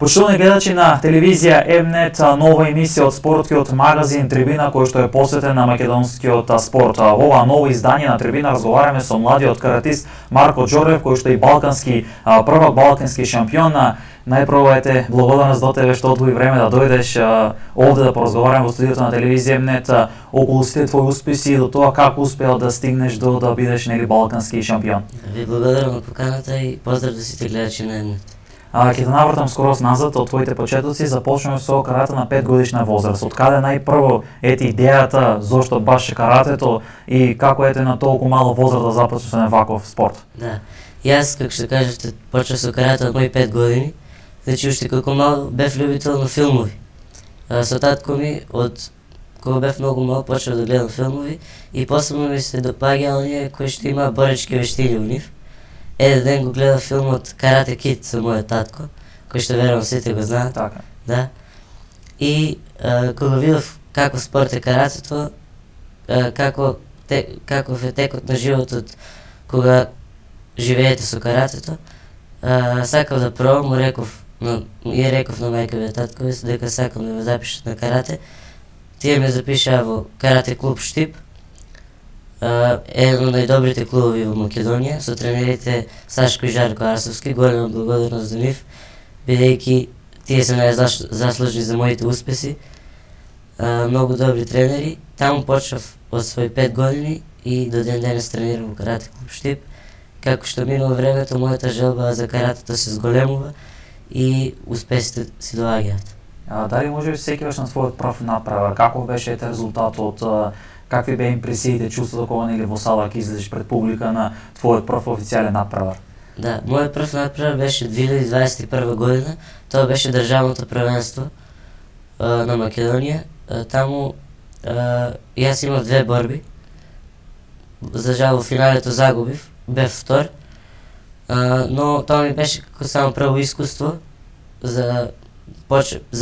Почитувани гледачи на телевизија М-нет, нова емисија од спорткиот магазин Трибина кој што е посветен на македонскиот спорт. Во ова ново издание на Трибина разговараме со младиот каратист Марко Џорлев, кој што е балкански првак, балкански шампион. Најпрво ете благодарност до тебе што одвои време да дојдеш овде да поразговараме во студиото на телевизија М-нет околу сите твои успеси и до тоа како успеал да стигнеш до да бидеш балкански шампион. Ви благодарам на поканата и поздрав до сите гледачи на М-нет. Ќе те навртам скоро назад од твоите почетоци, започнуваме со карате на 5 годишна возраст. Од каде најпрво ете идејата зошто баш каратето и како ете на толку мало возраст да започнеш на ваков спорт? Да. Јас, како што кажете, почнав со карате од мои 5 години. Значи уште како мал бев љубител на филмови. Со татко ми од кога бев многу мал почнав да гледам филмови и посебно ми се допаѓа оние кои што има боречки вештини во нив. Еден ден го гледав филмот Карате Кид со мојот татко, кој што верувам сите го знаат. Така. Да. И кога видов како спорт е каратето, каков е текот на животот кога живеете со каратето, сакав да пробам, му реков на мајка ми татко дека сакам да ме запишат на карате. Тие ме запишаа во Карате клуб Штип, еден од најдобрите клубови во Македонија, со тренерите Сашко и Жарко Арсовски. Голема благодарност за нив, бидејќи тие се најзаслужни за моите успеси. Многу добри тренери. Таму почнав од своји 5 години и до ден денес тренирам во Карате клуб Штип. Како што минува времето, мојата желба за каратето се зголемува и успесите си доаѓаат. Дали може би се сеќаваш на својот прв направа? Каков беше резултатот? Какви беа импресиите, чувството кога нели во сала ќе излезеш пред публика на твојот прв официјален направар? Да, мојот прв направар беше 2021 година. Тоа беше државното првенство на Македонија. Таму јас имав 2 борби. За жал во финалето загубив, бев втор. Но тоа ми беше како само прво искуство за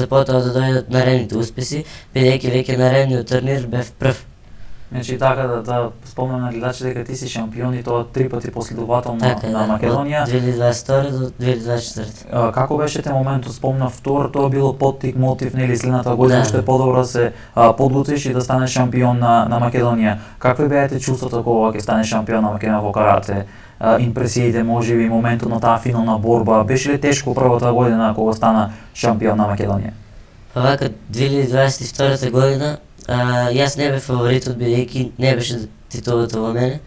потоа да дојдат наредните успеси, бидејќи веќе наредниот турнир бев прв. Значи така да спомнам на гледачите дека ти си шампион и тоа 3 пати последователно на Македонија. Од 2022 до 2024. Како беше те моментот, спомнав втор, тоа било поттик, мотив, нели следната година што е подобро да се подготвиш и да станеш шампион на Македонија. Какви беа те чувствата кога ќе станеш шампион на Македонија во карате? Импресиите, можеби моментот на таа финална борба, беше ли тешко првата година кога стана шампион на Македонија? Па вака 2022 година јас не бев фаворитот, бидејќи не беше титулата во мене.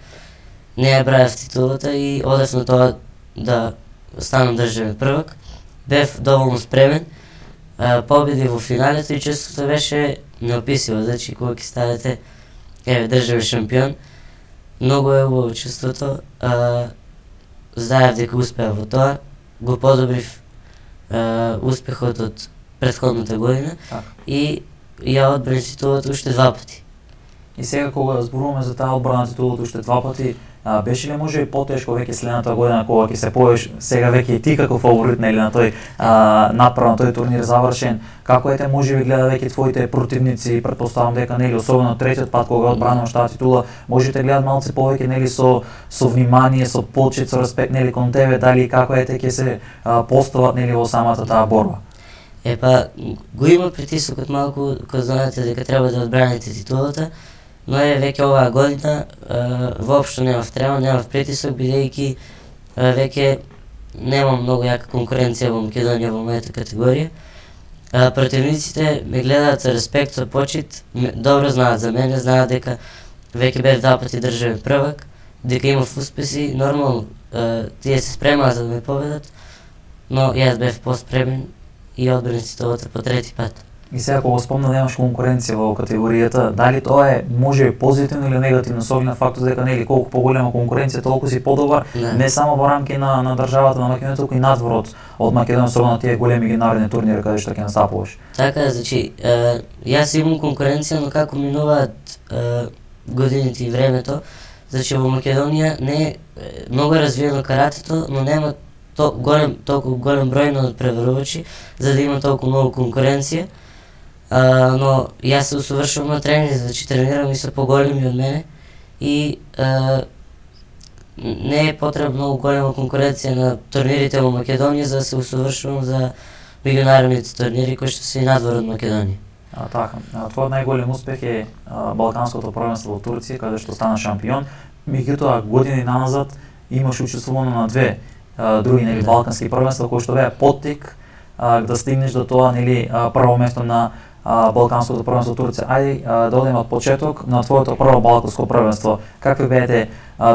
Не ја бравев титулата и одев на тоа да станам државен првак. Бев доволно спремен, победив во финалето и чувството беше неописиво. Значи кога ќе ставите државен шампион, многу е убаво чувството. Знаев дека успеав во тоа, го подобрив успехот од претходната година и ја одбранив титулата уште 2 пати. И сега кога зборуваме за таа одбрана титулата уште 2 пати, беше ли може потешко веќе следната година кога ќе се појавиш сега веќе и ти како фаворит нели на тој направ на тој турнир завршен, како ете можеби гледа веќе твоите противници, претпоставам дека нели особено третиот пат кога одбрануваш таа титула, можете гледат малце повеќе нели со внимание, со почит, со респект нели кон тебе, дали како ете ќе се постават нели во самата таа борба? Го има притисокот малку, кога знаете дека треба да одбраните титулата, но веќе оваа година воопшто немав трема, немав притисок, бидејќи веќе немам многу јака конкуренција во Македонија во мојата категорија. Противниците ме гледаат со респект, со почит, добро знаат за мене, знаат дека веќе бев 2 пати државен првак, дека имав успеси, нормално тие се спремаат за да ме победат, но јас бев поспремен и одбранив титулата по 3 пат. И сега кога спомна да имаш конкуренција во категоријата, дали тоа е може позитивно или негативно со оглед на фактот дека нели колку поголема конкуренција толку си подобар, не само во рамки на државата на Македонија, туку и надвор од Македонија, со на тие големи генерални турнири каде што ќе настапуваш. Така, значи јас имам конкуренција, но како минуваат годините и времето, значи во Македонија не е многу развиено каратето, но нема толку голем број на надпреварувачи за да има толку многу конкуренција. Но јас се усовршувам на тренинг, значи тренирам и со поголеми од мене и не е потребна многу голема конкуренција на турнирите во Македонија за да се усовршувам за регионалните турнири кои што се и надвор од Македонија. Така, твојот најголем успех е Балканското првенство во Турција, каде што стана шампион. Меѓутоа, години назад имаш учествувано на две други нели балкански првенства кои што беа поттик да стигнеш до тоа нели прво место на Балканското првенство Турција. Ајде да одиме од почеток на твоето прво балканско првенство. Какви беа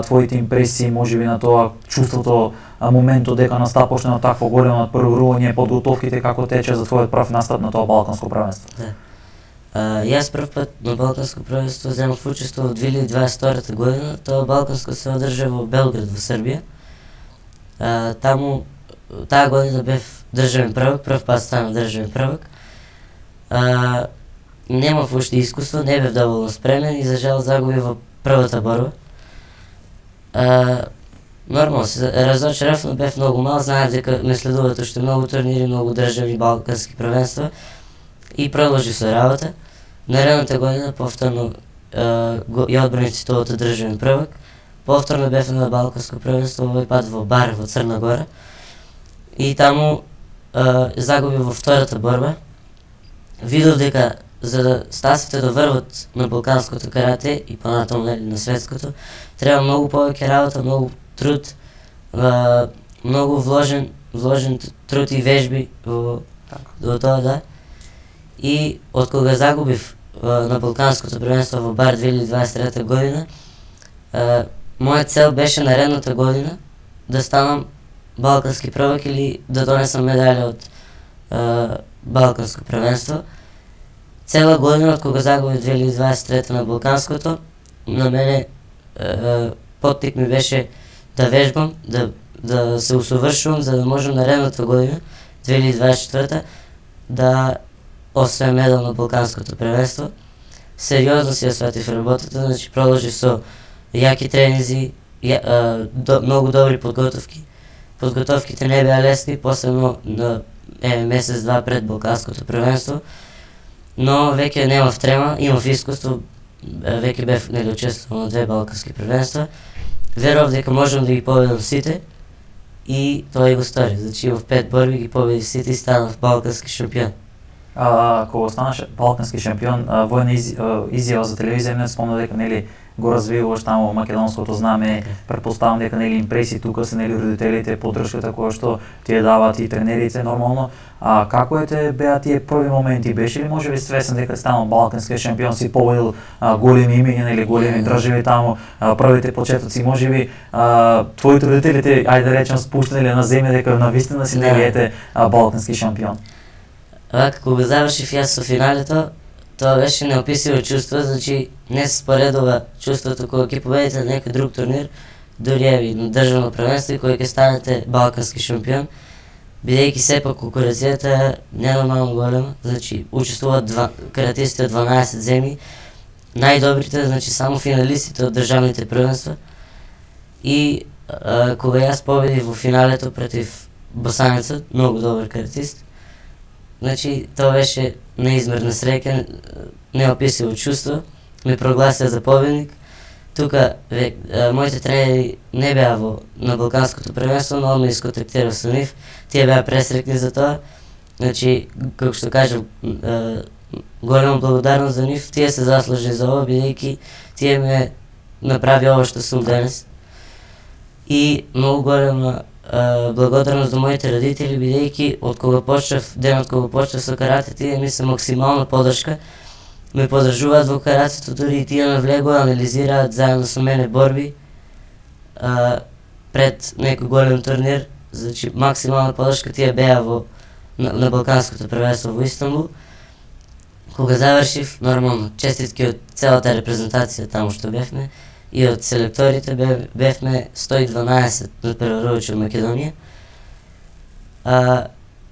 твоите импресии, можеби на тоа чувството, моментот дека настапуваш на такво големо надпреварување, подготовките како тече за твојот прв настап на тоа балканско првенство? Да. Јас прв пат на Балканско првенство земав учество во 2022 година. Тоа Балканско се одржа во Белград во Србија. Таму таа година бев државен првак, прв пат станав државен првак. Немав уште искуство, не бев доволно спремен и за жал загубив во првата борба. Нормално се разочарав, но бев многу мал, знаев дека ме следуваат уште многу турнири, многу државни балкански првенства и продолжив со работа. Наредната година повторно ја одбранив титулата државен првак. Повторно бев на балканско првенство, овој пат во Бар во Црна Гора. И таму загубив во втората борба. Видов дека за да стасите до врвот на балканското карате и понатаму на светското, треба многу повеќе работа, многу труд, многу вложен труд и вежби во тоа, да. И од кога загубив на балканското првенство во Бар 2023 година, моја цел беше наредната година да станам балкански првак или да донесам медаља од балканско првенство. Цела година од кога загубив 2023 на балканското, на мене поттик ми беше да вежбам, да се усовршувам за да можам наредната година 2024 да освојам медал на балканското првенство. Сериозно си ја сватив работата, значи продолжив со јаки тренинзи, многу добри подготовки. Подготовките не беа лесни, посебно на месец-два пред балканското првенство, но веќе немав трема, имав искуство, веќе бев нели учествувал на две балкански првенства. Верував дека можам да ги победам сите и тоа и го стори. Значи имав 5 борби, ги победив сите и станав балкански шампион. Кога станаш балкански шампион, во една изјава за телевизија не спомна дека нели го развиваш таму македонското знаме, претпоставам дека нели импресии тука се нели родителите, поддршката која што ти ја даваат и тренерите нормално. Како беа тие први моменти? Беше ли можеби свесен дека станал балкански шампион, си победил големи имиња, нели големи држави таму, првите почетоци, можеби твоите родителите, ајде да речем, спуштале на земја дека навистина си нели балкански шампион? Кога завршив јас со финалето, тоа беше неописиво чувство, значи не се споредува чувството кога ќе победите на некој друг турнир, дури еви на државно првенство и кога ќе станете балкански шампион, бидејќи сепак конкуренцијата е ненормално голема, значи учествуваат каратисти од 12 земји, најдобрите, значи само финалистите од државните првенства. И кога јас победив во финалето против босанецот, многу добар каратист, значи тоа беше неизмерна среќа, неописиво чувство, ме прогласија за победник. Тука моите тренери не беа на балканското првенство, но одма исконтактирав со нив, тие беа пресрекни за тоа. Значи, како што кажам, голема благодарност за нив, тие се заслужи за ова, бидејќи тие ме направи ова што сум денес. И многу голема благодарност до моите родители, бидејќи денот кога почнав со карате, тие ми се максимална поддршка, ме поддржуваат во каратето, дури и тие ме влегува, анализираат заедно со мене борби пред некој голем турнир, значи максимална поддршка тие беа на балканското првенство во Истанбул. Кога завршив, нормално, честитки од целата репрезентација таму што бевме, и од селекторите бевме 112 надпреварувачи од Македонија.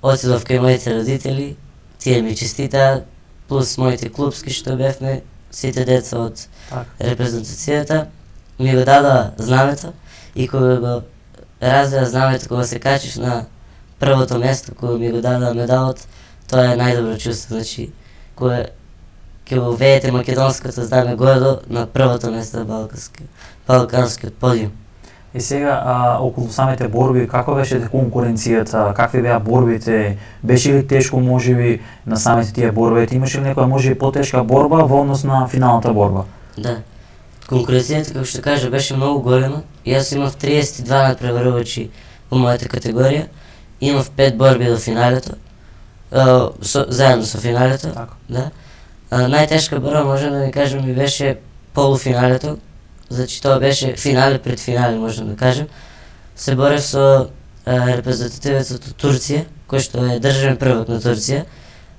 Отидов кај моите родители, тие ми честитаат, плюс моите клубски што бевме, сите деца од репрезентацијата, ми го дадоа знамето и кога го развеа знамето, кога се качиш на првото место, кога ми го дадоа медалот, тоа е најдобро чувство, значи кога ќе го веете македонското знаме гордо на првото место на балканскиот подиум. И сега околу самите борби, каква беше конкуренцијата, какви беа борбите, беше ли тешко можеби на самите тие борби, имаше ли некоја можеби потешка борба во однос на финалната борба? Да. Конкуренцијата, како што кажа, беше многу голема. Јас имав 32 надпреварувачи во мојата категорија. Имав 5 борби до финалето. Заедно со финалето. Така. Да. Најтешка борба можам да ви кажам ми беше полуфиналето. Значи тоа беше финале пред финале, можам да кажем. Се борев со репрезентативец од Турција, кој што е државен првак на Турција.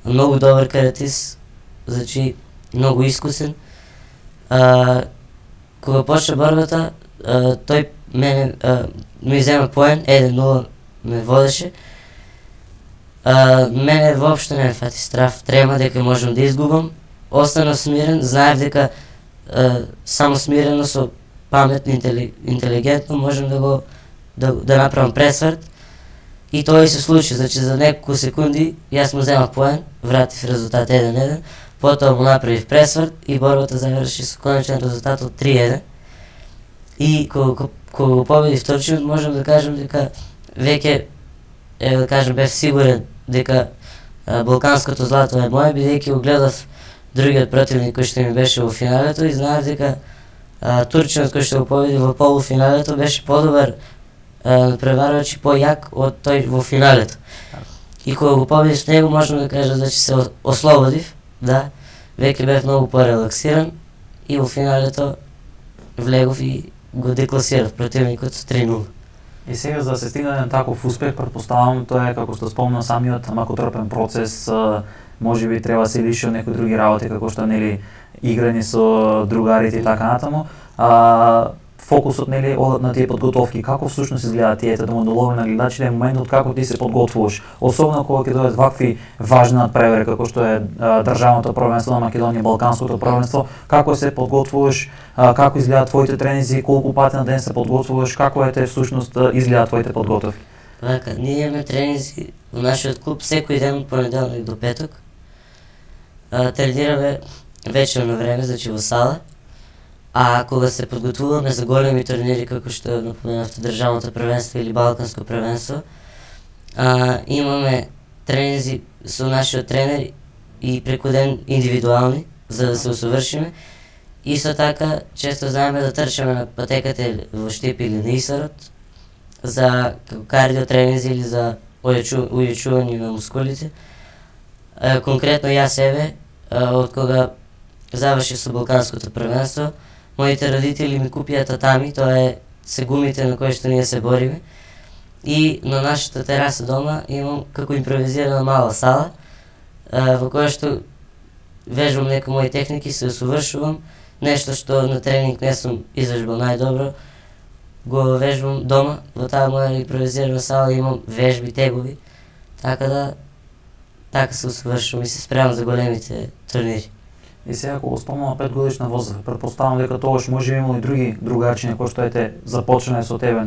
Многу добар каратист, значи многу искусен. Кога почна борбата, тој ми зема поен, 1-0 ме водеше. Мене воопшто не ме фати страв, трема дека можам да изгубам. Останав смирен, знаев дека само смирено со паметно, интелигентно можам да направам пресврт. И тоа и се случи, значи за неколку секунди јас му земав поен, вратив резултат 1-1, потоа му направив пресврт и борбата заврши со конечен резултат од 3-1. И кога го победив Турчинот, можам да кажам дека веќе да кажам бев сигурен дека балканското злато е моје, бидејќи го гледав другиот противник кој што ми беше во финалето и знаев дека Турчинот кој што го победи во полуфиналето беше подобар надпреварувач и појак од тој во финалето. И кога го победив с него, можам да кажам дека се ослободив, да, веќе бев многу порелаксиран и во финалето влегов и го декласирав противникот со 3-0. И сега за да се стигне на таков успех, претпоставам тоа е како што спомна самиот макотрпен процес, можеби треба да се лиши од некои други работи како што нели играње со другарите и така натаму. Фокусот нели на тие подготовки, како всушност изгледа тие да му долови на гледачите моментот како ти се подготвуваш, особено кога ќе дојдат вакви важни надпревари како што е државното првенство на Македонија, балканското првенство, како се подготвуваш, како изгледаат твоите тренинзи, колку пати на ден се подготвуваш, како е всушност изгледаат твоите подготовки? Вака, ние имаме тренинзи во нашиот клуб секој ден од понеделник до петок. Тренираме вечерно време, значи во сала. А кога се подготвуваме за големи турнири, како што напоменавте државното првенство или балканско првенство, имаме тренинзи со нашиот тренер и преку ден индивидуални, за да се усовршиме. Исто така, често знаеме да трчаме на патеката во Штип или на Исарот, за кардио тренинзи или за ујачување на мускулите. Конкретно јас себе, од кога заврши со балканското првенство, моите родители ми купија татами, тоа се гумите на кои што ние се бориме. И на нашата тераса дома имам како импровизирана мала сала, во која што вежбам некои мои техники, се усовршувам, нешто што на тренинг не сум извежбал најдобро, го вежбам дома, во таа моја импровизирана сала имам вежби, тегови, така се усовршувам и се спремам за големите турнири. И сега кога спомнам 5 годишна возраст, претпоставам дека тогаш може би имало и други другарчиња кои што започнале со тебе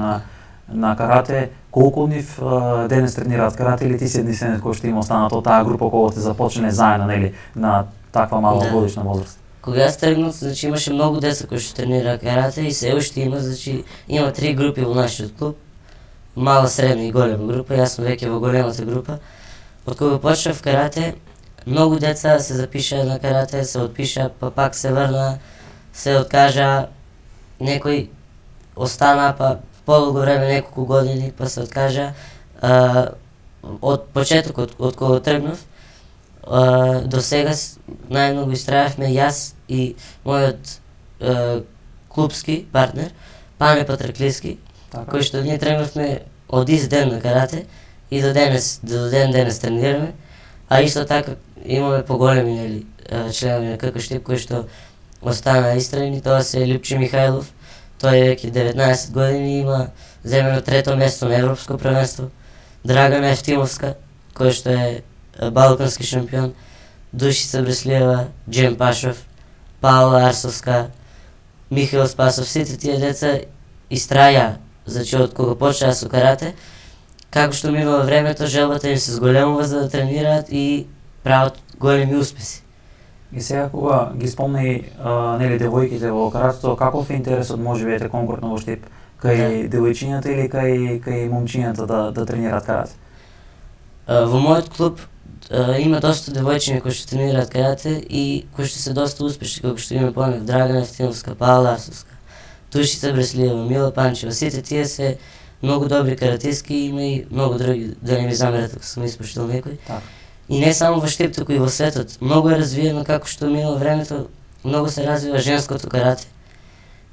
на карате, колку од нив денес тренираат карате или ти си единствениот кој што има останат од таа група кога сте започнале заедно, нели, на таква мала годишна возраст? Кога јас тргнав, значи имаше многу деца кои што тренираат карате и се уште има, значи има 3 групи во нашиот клуб, мала, средна и голема група, јас сум веќе во големата група. Од кога почнав карате, многу деца се запишаа на карате, се отпишаа, па пак се врна, се откажа, некои остана, па подолго време, неколку години, па се откажа. Од почетокот, од кога тргнав, до сега најмногу истрајавме јас и мојот клубски партнер, Пане Патраклиски, кој што ние тргнавме од ист ден на карате и до ден денес тренираме. А исто така имаме поголеми, нели, членови на КК Штип кои што остана истрајни, тоа се Лјупчи Михајлов, тој е веќе 19 години, има земено 3-то место на Европско првенство, Драгана Евтимовска, кој што е балкански шампион, Душица Бреслиева, Джем Пашов, Паула Арсовска, Михаил Спасов, сите тие деца истраја, значи од кога почнаа со карате, како што минува времето, желбата им се зголемува за да тренираат и прават големи успеси. И сега кога ги спомни нели девојките во каратето, каков е интересот можеби конкретно во Штип кај девојчињата или кај момчињата да тренираат карате? Во мојот клуб има доста девојчиња кои што тренираат карате и кои што се доста успешни, како што има Понев Драгана Евтимовска, Павла Арсовска, Тушица Бреслиева, Мила Панчева. Сите тие се многу добри каратистки, има и многу други, да не ми замерат ако сум испуштил некој. И не само во Штип, туку и во светот. Многу е развиено, како што минало времето, многу се развива женското карате.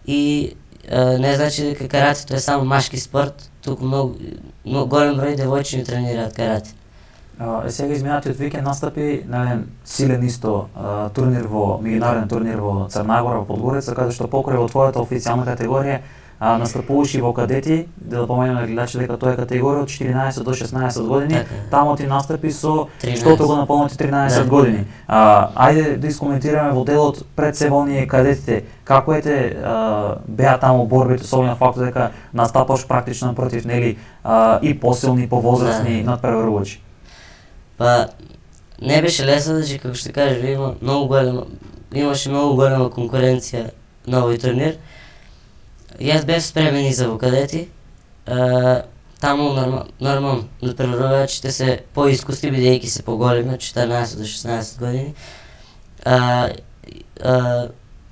И не значи дека каратето е само машки спорт, туку многу голем број девојчиња тренираат карате. Сега изминатиот викенд настапи на еден силен исто турнир меѓународен турнир во Црна Гора, во Подгорица, каде што покрај во твојата официјална категорија настапуваш и во кадети, да поминеме на гледачи дека тоа е категорија од 14 до 16 години, таму ти настапи со штото го наполнати 13 години. Ајде да искоментираме во делот пред се оние кадетите, како беа таму борбите, особено фактот дека настапаш практично против и посилни, повозрасни надпреварувачи. Па не беше лесно, значи како што кажеш, имаше многу голема конкуренција на овој турнир. Јас бев спремен и за во кадети. Таму нормално надпреварувачите се поискусни бидејќи се поголеми од 14 до 16 години.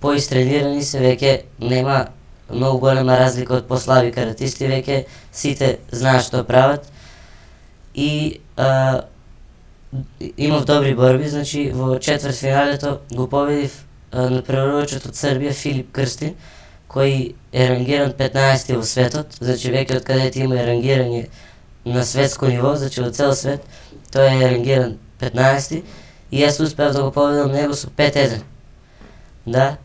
Поистренирани се, веќе нема многу голема разлика од послаби каратисти, веќе сите знаат што прават. И имав добри борби, значи во четвртфиналето го победив надпреварувачот од Србија Филип Крстин, кој е рангиран 15 во светот, значи веќе од кадети има рангирање на светско ниво, значи во цел свет, тој е рангиран 15 и јас успеав да го победам него со 5-1. Да.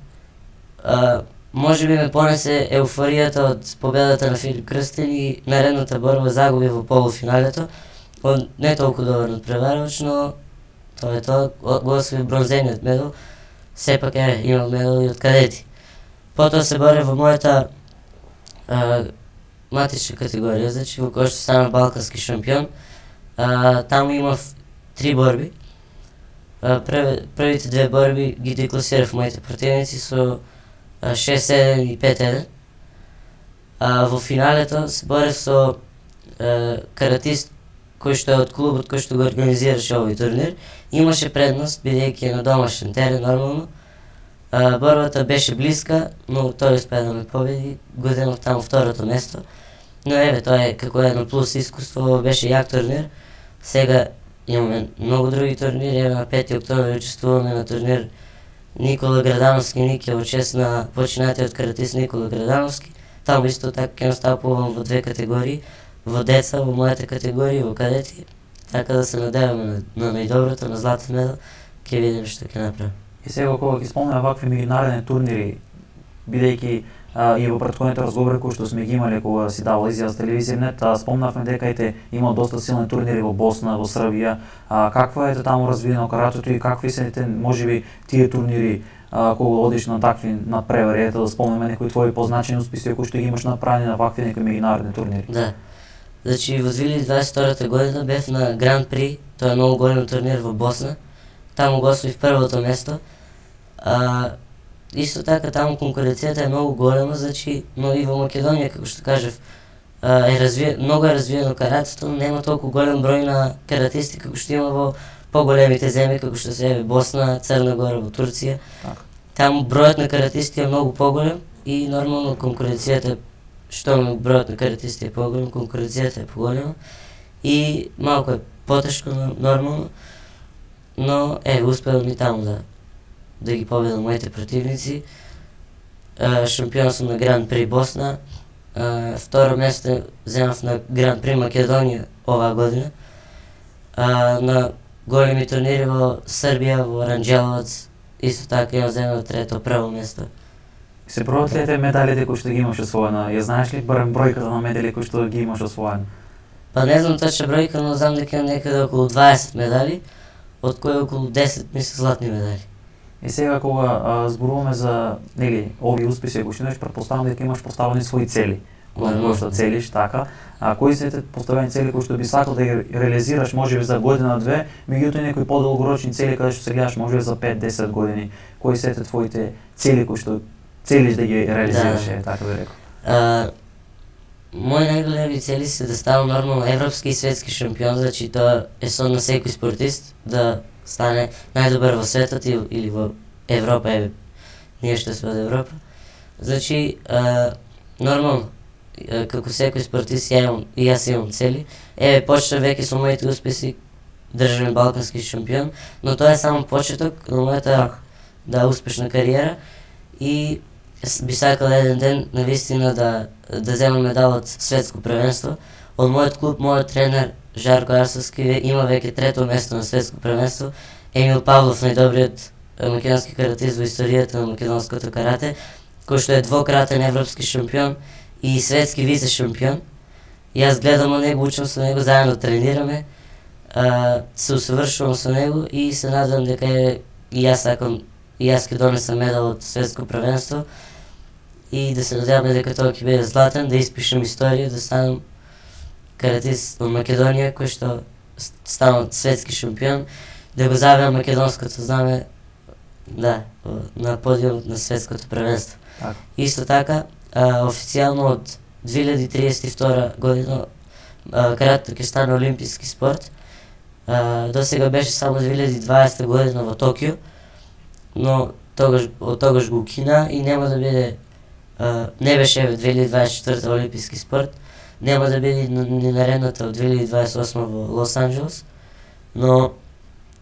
Може би ме понесе еуфоријата од победата на Филип Крстин и наредната борба загуби во полуфиналето. Он не толку добар надпреварувач, но тоа е тоа, го освои бронзениот медал, сепак имал медал и од кадети. Потоа се боре во мојата матична категорија, значи во која што станав балкански шампион. Таму имав 3 борби. Првите 2 борби ги декласирав моите противници со 6-7 и 5-1. Во финалето се борев со каратист кој што е од клубот кој што го организираше овој турнир. Имаше предност, бидејќи е на домашен терен нормално. Борбата беше блиска, но тој успеа да ме победи, го земав таму второто место. Но тоа е како едно плюс искуство, беше јак турнир. Сега имаме многу други турнири, на 5 октомври учествуваме на турнир Никола Градановски Нике во чест на починатиот каратист Никола Градановски. Таму исто така ќе настапувам во 2 категории, во деца, во мојата категорија, во кадети, така да се надеваме на најдоброто, на златен медал, ќе видиме што ќе направиме. И сега кога ги спомнеме вакви меѓународни турнири, бидејќи и во претходните разговори кои што сме ги имале кога си давал изјава за телевизија Нет, спомнавме дека има доста силни турнири во Босна, во Србија. Каква е таму развиено каратето и какви се можеби тие турнири кога одиш на такви надпревари, да спомнеме некои твои позначени успеси кои што ги имаш направени на вакви некои меѓународни турнири? Да. Значи во 2022 година бев на Гран При, тоа е многу голем турнир во Босна. Таму го освоив првото место. Исто така таму конкуренцијата е многу голема, значи, но и во Македонија, како што кажав, многу е развиено каратето, нема толку голем број на каратисти како што има во поголемите земји, како што се Босна, Црна Гора, во Турција. Таму бројот на каратисти е многу поголем и нормално конкуренцијата, што бројот на каратисти е поголем, конкуренцијата е поголема и малку е потешко нормално, но успеам и таму да ги победам моите противници. Шампион сум на Гран При Босна, второ место земав на Гран При Македонија оваа година. На големи турнири во Србија, во Аранџеловац, исто така имам земав трето, прво место. Се бројат ли медалите кои што ги имаш освоено? Ја знаеш ли барем бројката на медали кои што ги имаш освоено? Па не знам точна бројка, но знам дека имам некаде околу 20 медали, од кои околу 10 ми се златни медали. И сега кога зборуваме за овие успеси кои што имаш, претпоставам дека имаш поставени свои цели. Кои што целиш, така. Кои се поставени цели кои што би сакал да ги реализираш можеби за година-две, меѓутоа некои подолгорочни цели каде што се гледаш можеби за 5-10 години. Кои се твоите цели кои што целиш да ги реализираш, така да рекам? Мои најголеми цели се да ставам нормално европски и светски шампион, значи тоа е сон на секој спортист да стане најдобар во светот или во Европа, ние што сме од Европа. Значи, нормално, како секој спортист и јас имам цели. Почнав веќе со моите успеси, државен балкански шампион, но тоа е само почеток на мојата успешна кариера и би сакал еден ден навистина да земам медал од светско првенство. Од мојот клуб, мојот тренер Жарко Арсовски има веќе трето место на светско првенство. Емил Павлов, најдобриот македонски каратист во историјата на македонското карате, кој што е двократен европски шампион и светски вице шампион. Јас гледам на него, учам со него, заедно тренираме, се усовршувам со него и се надевам дека и јас ќе донесам медал од светско првенство и да се надеваме дека тоа ќе биде златен, да испишам историја, да станам каратист од Македонија кој што станал светски шампион, да го завеам македонското знаме на подиумот на светското првенство. Исто така, официјално од 2032 година каратето ќе стане олимписки спорт. До сега беше само 2020 година во Токио, но од тогаш го укина и нема да биде, не беше 2024 олимписки спорт, нема да биде ни наредната од 2028 во Лос Анџелес, но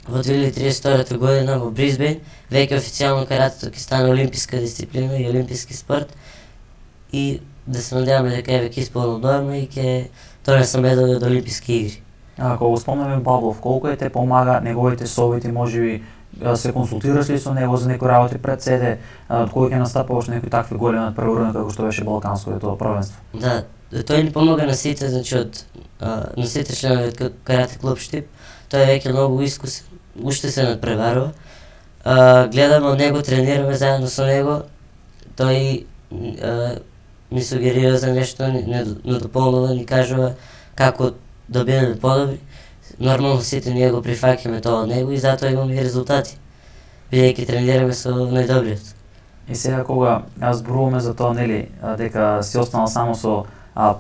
во 2032 година во Брисбејн веќе официјално каратето ќе стане олимписка дисциплина и олимписки спорт и да се надеваме дека ќе исполнам норма и ќе донесам медали од олимписки игри. Ако го спомнеме Павлов, колку те помага неговите совети, можеби се консултираш ли со него за некои работи пред седе, кога ќе настапуваш некои такви големи надпреварувања како што беше Балканското првенство? Да, тој ни помага на сите, значи на сите членови од карате клуб Штип. Тој е веќе многу искусен, уште се надпреварува. Гледаме од него, тренираме заедно со него. Тој ни сугерира за нешто, ни дополнува, ни кажува како да бидеме подобри. Нормално сите ние го прифаќаме тоа од него и затоа имаме и резултати, бидејќи тренираме со најдобриот. И сега кога зборуваме за тоа, нели, дека си останал само со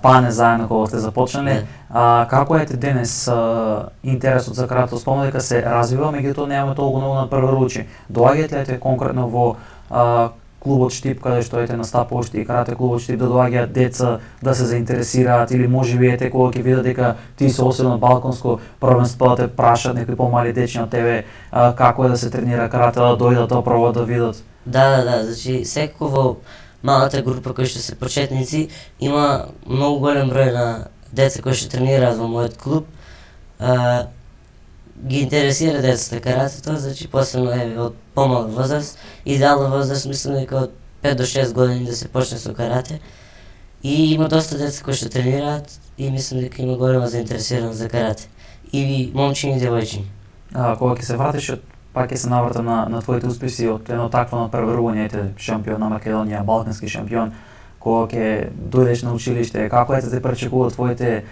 Пане заедно кога сте започнале, како е денес интересот за каратето? Спомна дека се развива, меѓутоа немаме толку многу надпреварувачи. Доаѓаат ли конкретно во клубот Штип, каде што настапуваш и карате клубот Штип, да доаѓаат деца да се заинтересираат, или можеби кога ќе видат дека ти се освоил на балканско првенство, да те прашаат некои помали дечи од тебе како е да се тренира карате, да дојдат да пробат да видат? Да, значи секако во малата група кои што се почетници има многу голем број на деца кои што тренираат во мојот клуб. Ги интересира децата каратето, значи посебно од помала возраст, идеална возраст мислам дека од 5 до 6 години да се почне со карате. И има доста деца кои што тренираат и мислам дека има голема заинтересираност за карате. И момчињи и девојчињи. Кога ќе се вратиш, пак ќе се навратам на твоите успеси од едно такво надпреварување, шампион на Македонија, балкански шампион, кога ќе дојдеш на училиште, како те пречекуваат твоите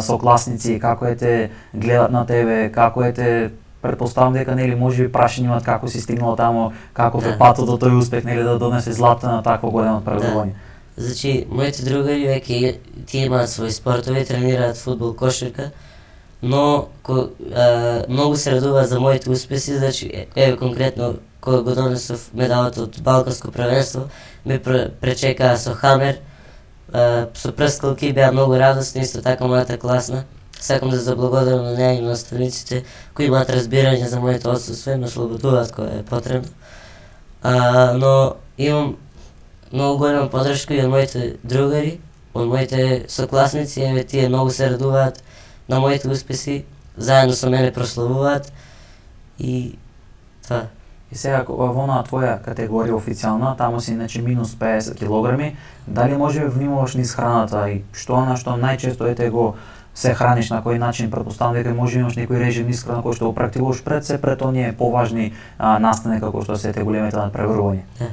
сокласници, како те гледат на тебе, како те претпоставам дека нели можеби прашања имаат како си стигнала таму, каков е патот до тој успех, нели да донесе злато на такво големо надпреварување. Значи моите другари веќе тие имаат своји спортови, тренираат фудбал, кошарка, но многу се радуваат за моите успеси, значи конкретно кога го донесов медалот од балканско првенство, ме пречекаа со хамер, со прскалки, беа многу радосни, исто така мојата класна. Сакам да заблагодарам на неа и на наставниците кои имаат разбирање за моето отсутство и ме ослободуваат кога е потребно. Но имам многу голема подршка и од моите другари, од моите сокласници, тие многу се радуваат на моите успеси, заедно со мене прославуваат и тоа. И сега во на твоја категорија официјална, таму си иначе минус 50 килограми, дали може внимаваш низ храната и што најчесто го се храниш, на кој начин? Претпоставам дека може имаш некој режим исхрана кој што го практикуваш пред оние поважни настани како што се големите надпреварувања.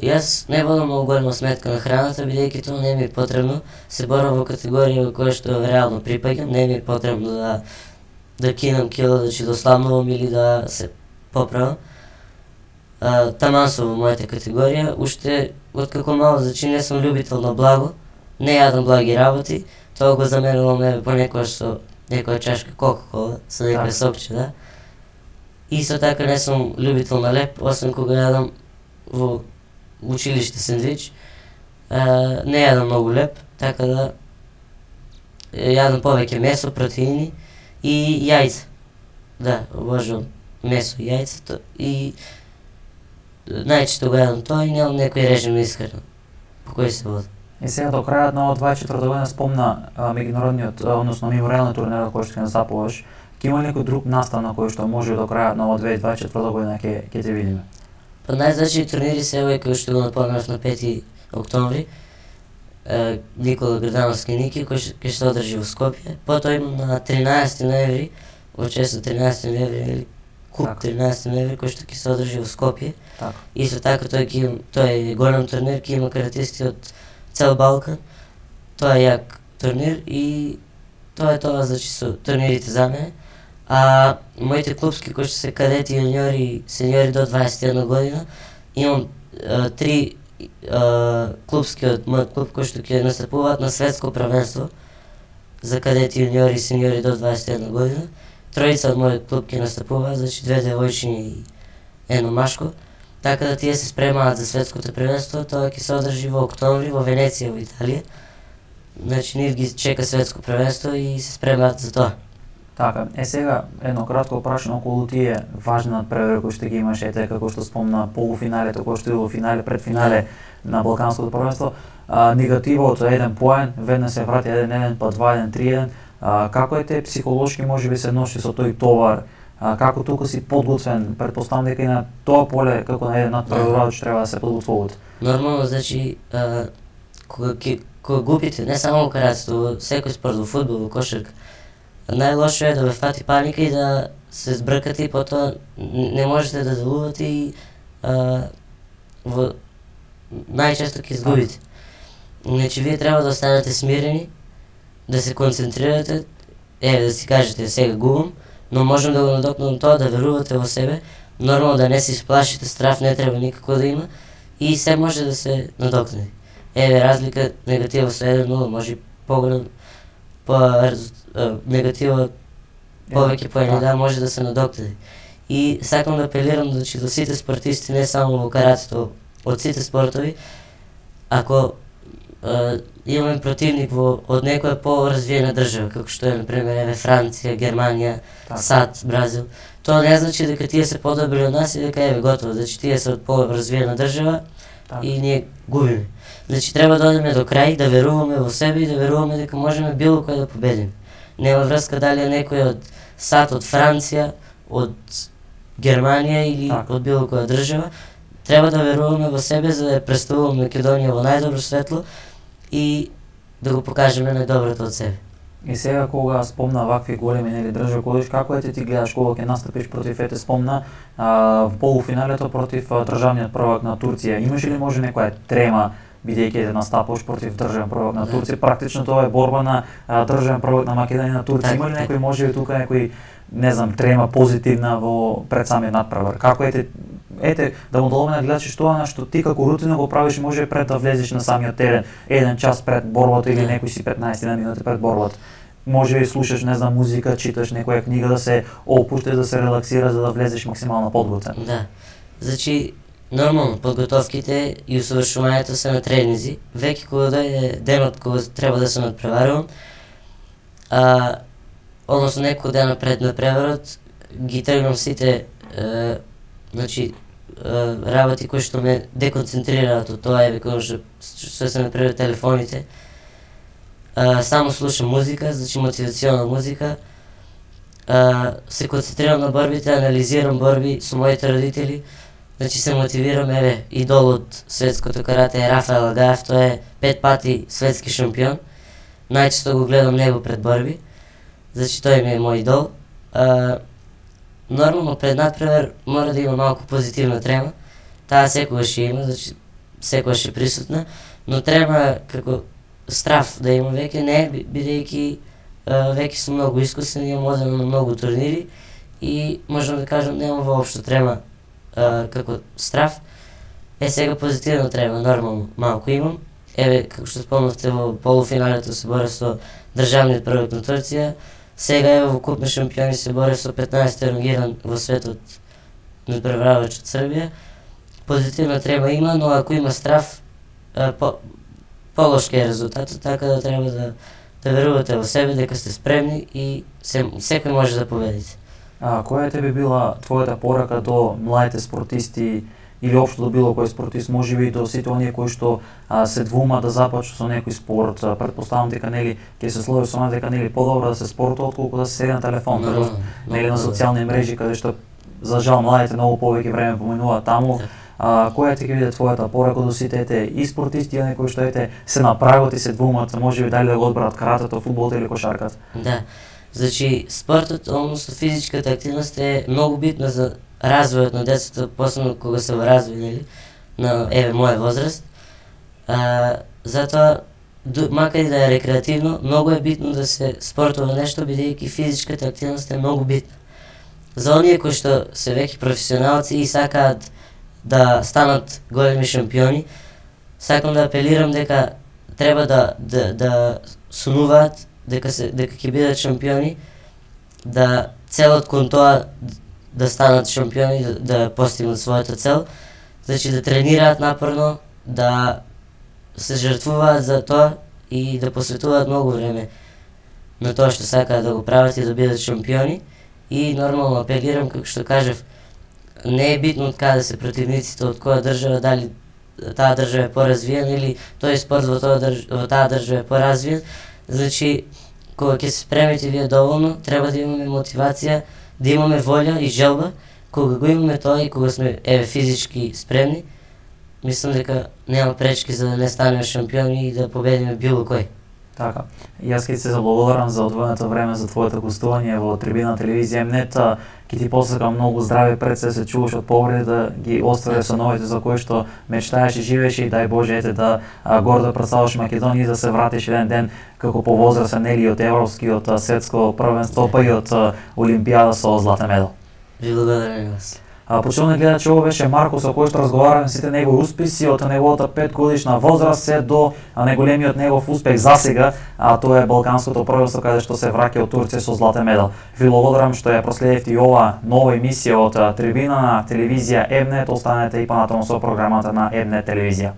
Јас не водам многу голема сметка на храната, бидејќи тоа не ми е потребно. Се борам во категорија во која што реално припаѓам, не ми е потребно да кинам кила, да дослабнувам или да се поправам. Таман сум во мојата категорија, уште откако мало, значи не сум љубител на благо, не јадам благи работи, тоа го заменувам понекогаш со некоја чашка Кока-кола, со некоја сокче, да. Исто така не сум љубител на леп, освен кога јадам во училиште сендвич. Не јадам многу леп, така да јадам повеќе месо, протеини и јајца. Да, обожавам месо и јајца и најчесто го јадам тоа и немам некој режим на исхрана по кој се води. И сега до крајот на ова 24 година спомна меѓународниот, односно меморијалниот турнир кој што ќе настапуваш. Ќе има некој друг настав на кој што може до крајот на ова 2024 година ќе те видиме? Па најзначајни турнири се овој кој што го напомнав на 5 октомври, Никола Грдановски Ники, кој ќе се одржи во Скопје. Потоа има на 13 ноември, во чест на 13 ноември, или Куп 13 ноември, кој што ќе се одржи во Скопје. Исто така тој е голем турнир, ќе има каратисти од цел Балкан. Тоа е јак турнир и тоа е тоа, значи, со турнирите за мене. А моите клубски кои што се кадети, јуниори и сениори до 21 година, имам 3 клубски од мојот клуб кои што ќе настапуваат на светско првенство за кадети, јуниори и сениори до 21 година. Тројица од мојот клуб ќе настапуваат, значи 2 девојчиња и едно машко. Така да тие се спремаат за светското првенство, тоа ќе се одржи во октомври во Венеција во Италија. Значи нив ги чека светско првенство и се спремаат за тоа. Така, сега едно кратко прашање околу тие важни надпревари кои што ги имаш, ете како што спомна полуфиналето, кој што е во финале, предфинале на Балканското првенство, негативот е 1 поен, веднаш се врати 1-1, па 2-1, 3-1. Како е те психолошки можеби се носи со тој товар? Како тука си подготвен? Претпоставам дека и на тоа поле како на еден надпреварач треба да се подготвувате. Нормално, значи кога губите, не само во каратето, во секој спорт, во фудбал, во кошарка, најлошо е да ве фати паника и да се збркате и потоа не можете да делувате и најчесто ќе изгубите. Значи вие треба да останете смирени, да се концентрирате, да си кажете сега губам, но можам да го надокнам тоа, да верувате во себе, нормално да не се исплашите, страв не треба никако да има и се може да се надокне. Разлика негатива со 1-0, може поголем, негатива повеќе поени, да, може да се надокнеди. И сакам да апелирам до сите спортисти, не само во каратето, од сите спортови, ако имаме противник од некоја по-развиена држава, како што е, например, Франција, Германија, САД, Бразил, тоа не значи дека тие се подобри од нас и дека готово, значи тие се од по-развиена држава и ние губиме. Значи треба да одиме до крај, да веруваме во себе и да веруваме дека можеме било кој да победиме. Нема врска дали е некој од САД, од Франција, од Германија или од било која држава. Треба да веруваме во себе за да представуваме Македонија во најдобро светло и да го покажеме најдоброто од себе. И сега кога спомна вакви големи држави, како ти гледаш кога ќе настапиш против, спомна во полуфиналето против државниот првак на Турција. Имаш ли може некоја трема бидејќи настапуваш против државен првак на Турција? Практично тоа е борба на државен првак на Македонија на Турција. Има ли некој може тука некој, не знам, трема позитивна во пред самиот надпревар? Како да му доломе на гледачи тоа што ти како рутина го правиш, може пред да влезеш на самиот терен, 1 час пред борбата или некој си 15 минути пред борбата. Може и слушаш, не знам, музика, читаш некоја книга, да се опуштиш, да се релаксираш за да влезеш максимално подготвен. Да. Значи нормално подготовките и усовршувањето се на тренинзи. Веќе кога дојде денот кога треба да се надпреварувам, односно некој ден пред надпреварот, ги тргнам сите работи кои што ме деконцентрираат од тоа, што се например телефоните. Само слушам музика, значи мотивационна музика. Се концентрирам на борбите, анализирам борби со моите родители. Значи се мотивирам, идолот светското карате е Рафаел Агаев, тој е 5 пати светски шампион. Најчесто го гледам него пред борби. Значи тој ми е мој идол. Нормално пред надпревар мора да има малку позитивна трема. Таа секогаш има, значи секогаш е присутна, но трема како страв да има веќе не, бидејќи веќе сум многу искусен, имам одено на многу турнири и можам да кажам немам воопшто трема како страв. Сега позитивна трема нормално малку имам еве како што спомнавте во полуфиналето се бори со државниот првак на Турција. Сега еве во Куп на шампиони се бори со 15-ти рангиран во светот надпреварувач од Србија. Позитивна трема има, но ако има страф, полошки е резултатот, така да треба да верувате во себе, дека сте спремни и секој може да победите. Која тебе била твојата порака до младите спортисти или општо до било кој спортист, можеби до сите оние кои што се двума да започнат со некој спорт, претпоставам дека нели ќе се слови со дека нели подобро да се спортува отколку да се седи на телефон, нели на социјални мрежи каде што за жал младите многу повеќе време поминуваат таму. Која ќе биде твојата порака до сите и спортисти, оние кои што се на прагот и се двумат, можеби дали да го одберат каратето, фудбалот или кошарката? Да. Значи спортот, односно физичката активност е многу битна за развојот на децата, посебно кога се во развој, нели, на моја возраст. Затоа, макар и да е рекреативно, многу е битно да се спортува нешто, бидејќи физичката активност е многу битна. За оние кои што се веќе професионалци и сакаат да станат големи шампиони, сакам да апелирам дека треба да сунуваат дека ќе бидат шампиони, да целот кон тоа да станат шампиони, да постигнат својата цел, значи да тренираат напорно, да се жртвуваат за тоа и да посветуваат многу време на тоа што сакаат да го прават и да бидат шампиони. И нормално апелирам, како што кажав, не е битно од каде се противниците, од која држава, дали таа држава е поразвиен или тој спорт во таа држава е поразвиен. Значи, кога ќе се спремите вие доволно, треба да имаме мотивација, да имаме волја и желба. Кога го имаме тоа и кога сме физички спремни, мислам дека нема пречки за да не станеме шампиони и да победиме било кој. Така. И јас ќе се заблагодарам за одвоеното време за твоето гостување во Трибина телевизија М-нет. Ќе ти посакам многу здраве пред се чуваш од повреди, да ги оствари со новите за кои што мечтаеш и живееш и дај Боже да гордо представуваш Македонија и да се вратиш еден ден како по возраст нели од европскиот светско првенство па и од Олимпијада со златен медал. Ви благодарам вас. Почитувани гледачи, ова беше Марко со кој што разговараме сите негови успеси од неговата 5-годишна возраст се до најголемиот негов успех засега, тоа е Балканското првенство каде што се враќа од Турција со златен медал. Ви благодарам што ја проследивте и ова нова емисија од Трибина на телевизија М-нет. Останете и понатаму со програмата на М-нет телевизија.